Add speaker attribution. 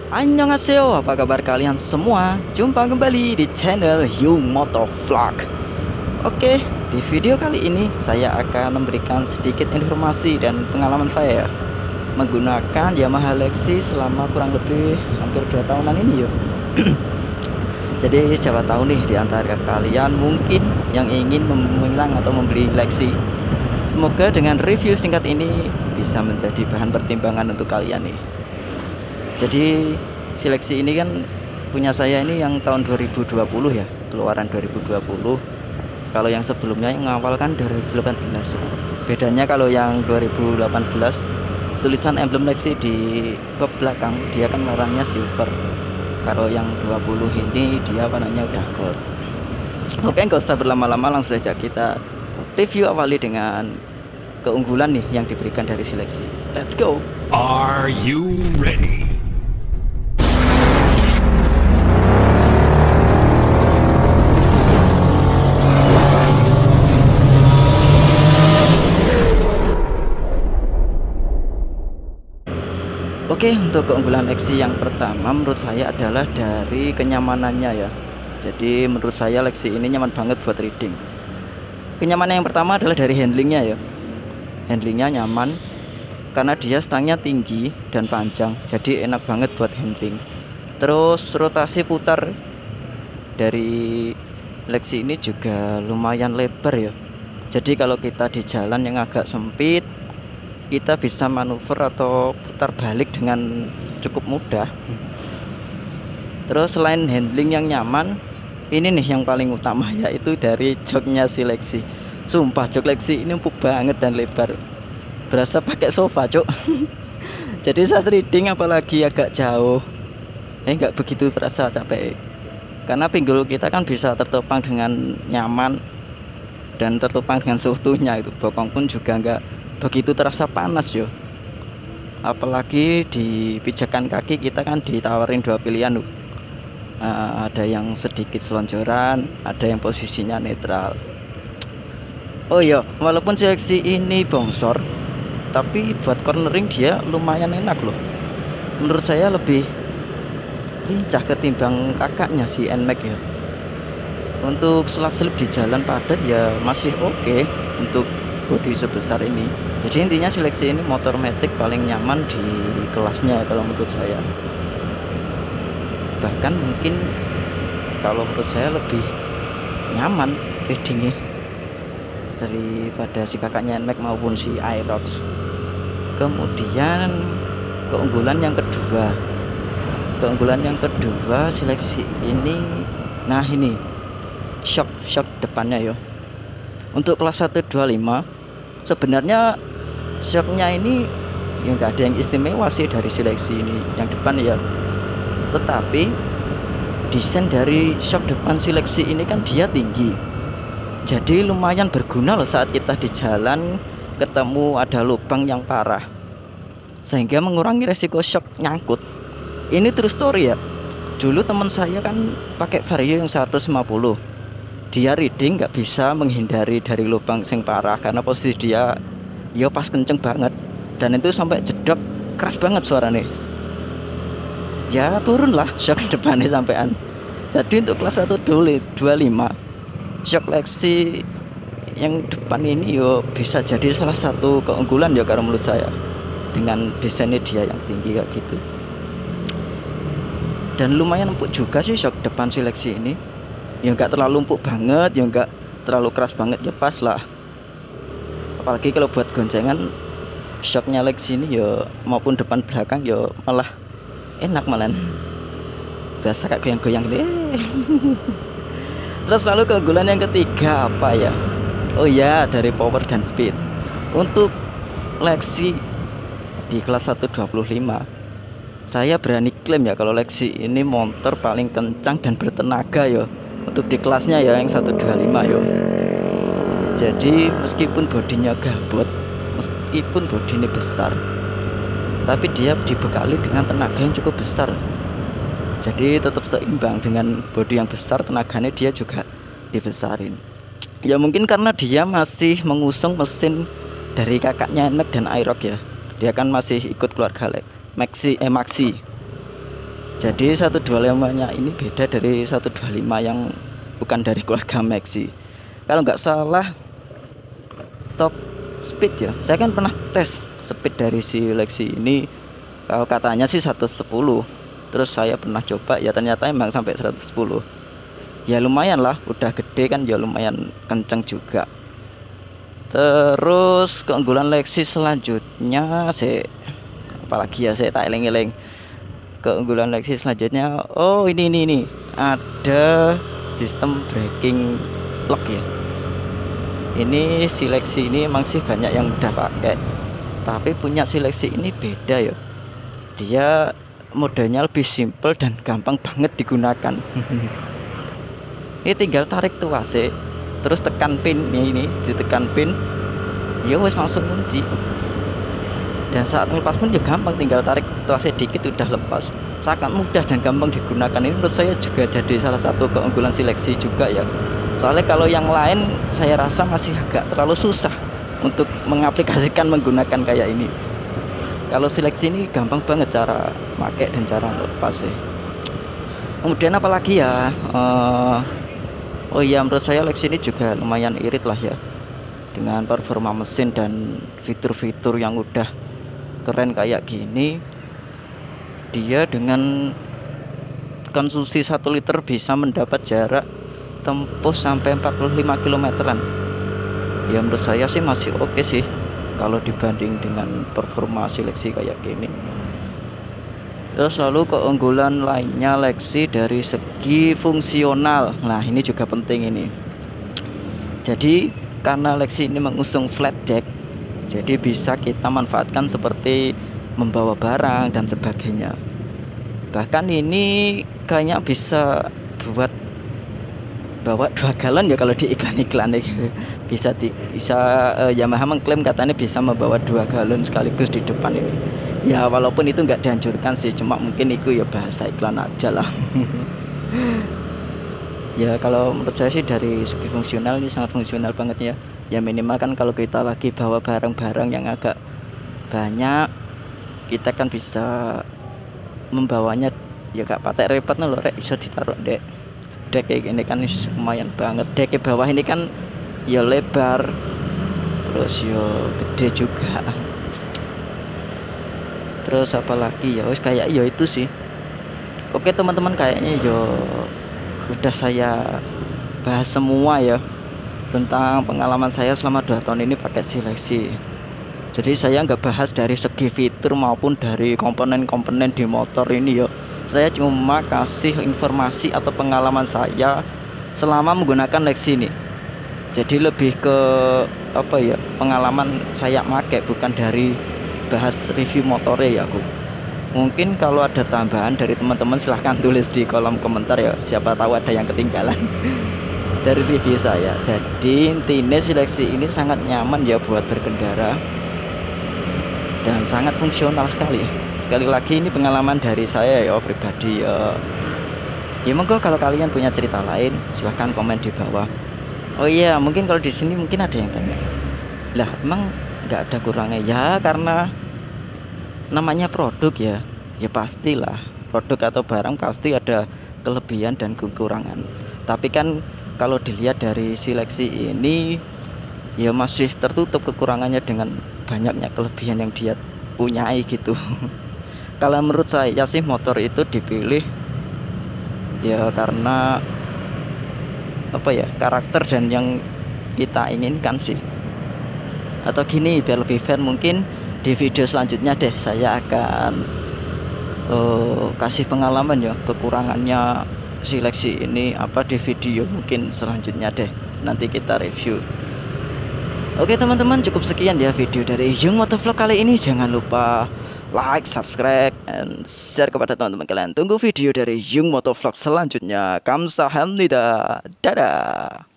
Speaker 1: Annyeonghaseyo, apa kabar kalian semua? Jumpa kembali di channel Hyung Motovlog. Oke, di video kali ini saya akan memberikan sedikit informasi dan pengalaman saya menggunakan Yamaha Lexi selama kurang lebih hampir 2 tahunan ini yuk. Jadi siapa tahu nih di antara kalian mungkin yang ingin memilang atau membeli Lexi. Semoga dengan review singkat ini bisa menjadi bahan pertimbangan untuk kalian nih. Jadi seleksi ini kan punya saya ini yang tahun 2020 ya, keluaran 2020. Kalau yang sebelumnya yang ngawal kan 2018. Bedanya kalau yang 2018 tulisan emblem Lexi di bab belakang dia kan warnanya silver. Kalau yang 20 ini dia warnanya udah gold. Oke, nggak usah berlama-lama, langsung saja kita review awali dengan keunggulan nih yang diberikan dari seleksi. Let's go.
Speaker 2: Are you ready?
Speaker 1: Oke, untuk keunggulan Lexi yang pertama menurut saya adalah dari kenyamanannya ya. Jadi menurut saya Lexi ini nyaman banget buat reading. Kenyamanan yang pertama adalah dari handlingnya ya. Handlingnya nyaman karena dia stangnya tinggi dan panjang, jadi enak banget buat handling. Terus rotasi putar dari Lexi ini juga lumayan lebar ya. Jadi kalau kita di jalan yang agak sempit, kita bisa manuver atau putar balik dengan cukup mudah. Terus selain handling yang nyaman, ini nih yang paling utama, yaitu dari joknya si Lexi. Sumpah jok Lexi ini empuk banget dan lebar, berasa pakai sofa cok. Jadi saat reading apalagi agak jauh nggak begitu terasa capek, karena pinggul kita kan bisa tertopang dengan nyaman dan tertopang dengan seutuhnya. Itu bokong pun juga nggak begitu terasa panas yo. Apalagi di pijakan kaki kita kan ditawarin dua pilihan. Ada yang sedikit selonjoran, ada yang posisinya netral. Oh iya, walaupun seleksi ini bongsor, tapi buat cornering dia lumayan enak loh. Menurut saya lebih lincah ketimbang kakaknya si NMAX ya. Untuk selap-selip di jalan padat ya masih oke untuk bodi sebesar ini. Jadi intinya seleksi ini motor matic paling nyaman di kelasnya kalau menurut saya. Bahkan mungkin kalau menurut saya lebih nyaman readingnya daripada si kakaknya NMAX maupun si Aerox. Kemudian keunggulan yang kedua seleksi ini, nah ini shock depannya yo. Untuk kelas 125 sebenarnya shocknya ini ya nggak ada yang istimewa sih dari seleksi ini yang depan ya. Tetapi desain dari shock depan seleksi ini kan dia tinggi, jadi lumayan berguna loh saat kita di jalan ketemu ada lubang yang parah, sehingga mengurangi resiko shock nyangkut. Ini true story ya. Dulu teman saya kan pakai Vario yang 150, dia reading nggak bisa menghindari dari lubang yang parah karena posisi dia ya pas kenceng banget, dan itu sampai jedok keras banget suaranya. Ya turun lah shock depannya sampean. Jadi untuk kelas 125 shock Lexi yang depan ini yo bisa jadi salah satu keunggulan ya kalau menurut saya, dengan desainnya dia yang tinggi kayak gitu. Dan lumayan empuk juga sih shock depan seleksi ini. Ya nggak terlalu empuk banget, ya nggak terlalu keras banget, ya pas lah. Apalagi kalau buat goncengan, shocknya Lexi ini ya maupun depan belakang ya malah enak malan. Berasa kayak goyang-goyang deh. Terus lalu keunggulan yang ketiga apa ya? Oh ya, dari power dan speed. Untuk Lexi di kelas 125, saya berani klaim ya kalau Lexi ini motor paling kencang dan bertenaga ya untuk di kelasnya ya yang 125 yo. Jadi meskipun bodinya gabut, meskipun bodinya besar, tapi dia dibekali dengan tenaga yang cukup besar. Jadi tetap seimbang dengan bodi yang besar, tenaganya dia juga dibesarin. Ya mungkin karena dia masih mengusung mesin dari kakaknya NMAX dan Aerox ya. Dia kan masih ikut keluarga Maxi. Jadi 125-nya ini beda dari 125 yang bukan dari keluarga Maxi. Kalau nggak salah top speed ya, saya kan pernah tes speed dari si Lexi ini. Kalau katanya sih 110, terus saya pernah coba ya ternyata emang sampai 110. Ya lumayan lah, udah gede kan, ya lumayan kenceng juga. Terus keunggulan Lexi selanjutnya apalagi ya, saya tak eling-eling. Keunggulan Lexi selanjutnya, oh ini ada sistem braking lock ya. Ini si Lexi ini emang sih banyak yang udah pakai, tapi punya si Lexi ini beda ya. Dia modenya lebih simple dan gampang banget digunakan. Ini tinggal tarik tuh AC, terus tekan pin ini, ditekan pin, ya wes langsung kunci. Dan saat ngelepas pun ya gampang, tinggal tarik tuh AC dikit udah lepas. Sangat mudah dan gampang digunakan. Ini menurut saya juga jadi salah satu keunggulan si Lexi juga ya. Soalnya kalau yang lain saya rasa masih agak terlalu susah untuk mengaplikasikan menggunakan kayak ini. Kalau si Lexi ini gampang banget cara pakai dan cara lepas sih. Kemudian apalagi ya, oh iya, menurut saya Lexi ini juga lumayan irit lah ya, dengan performa mesin dan fitur-fitur yang udah keren kayak gini. Dia dengan konsumsi 1 liter bisa mendapat jarak tempuh sampai 45 kilometeran. Ya menurut saya sih masih oke sih kalau dibanding dengan performa si Lexi kayak gini. Terus lalu keunggulan lainnya Lexi dari segi fungsional. Nah ini juga penting ini. Jadi karena Lexi ini mengusung flat deck, jadi bisa kita manfaatkan seperti membawa barang dan sebagainya. Bahkan ini kayaknya bisa buat bawa 2 galon ya kalau di iklan-iklan bisa Yamaha mengklaim katanya bisa membawa 2 galon sekaligus di depan ini. Ya walaupun itu nggak dianjurkan sih, cuma mungkin itu ya bahasa iklan aja lah. Ya kalau menurut saya sih dari segi fungsional ini sangat fungsional banget ya. Ya minimal kan kalau kita lagi bawa barang-barang yang agak banyak, kita kan bisa membawanya ya gak patek repot loh, rek bisa ditaruh dek kayak gini kan lumayan banget. Dek ke bawah ini kan ya lebar, terus yo gede juga. Terus apalagi ya wis kayak ya itu sih. Oke teman-teman, kayaknya yo udah saya bahas semua ya tentang pengalaman saya selama 2 tahun ini pakai si Lexi. Jadi saya nggak bahas dari segi fitur maupun dari komponen-komponen di motor ini ya. Saya cuma kasih informasi atau pengalaman saya selama menggunakan Lexi ini. Jadi lebih ke apa ya, pengalaman saya pakai, bukan dari bahas review motornya ya aku. Mungkin kalau ada tambahan dari teman-teman silahkan tulis di kolom komentar ya, siapa tahu ada yang ketinggalan dari review saya. Jadi intinya si Lexi ini sangat nyaman ya buat berkendara dan sangat fungsional sekali. Sekali lagi ini pengalaman dari saya ya pribadi ya. Ya monggo kalau kalian punya cerita lain silahkan komen di bawah. Oh iya, mungkin kalau di sini mungkin ada yang tanya, lah emang nggak ada kurangnya ya? Karena namanya produk ya, ya pastilah produk atau barang pasti ada kelebihan dan kekurangan. Tapi kan kalau dilihat dari si Lexi ini ya masih tertutup kekurangannya dengan banyaknya kelebihan yang dia punyai gitu. Kalau menurut saya sih motor itu dipilih ya karena apa ya, karakter dan yang kita inginkan sih. Atau gini biar lebih fair, mungkin di video selanjutnya deh saya akan kasih pengalaman ya kekurangannya si Lexi ini apa di video mungkin selanjutnya deh, nanti kita review. Oke teman-teman, cukup sekian ya video dari Yung Motovlog kali ini. Jangan lupa like, subscribe, and share kepada teman-teman kalian. Tunggu video dari Yung Motovlog selanjutnya. Kamsahamnida, dadah.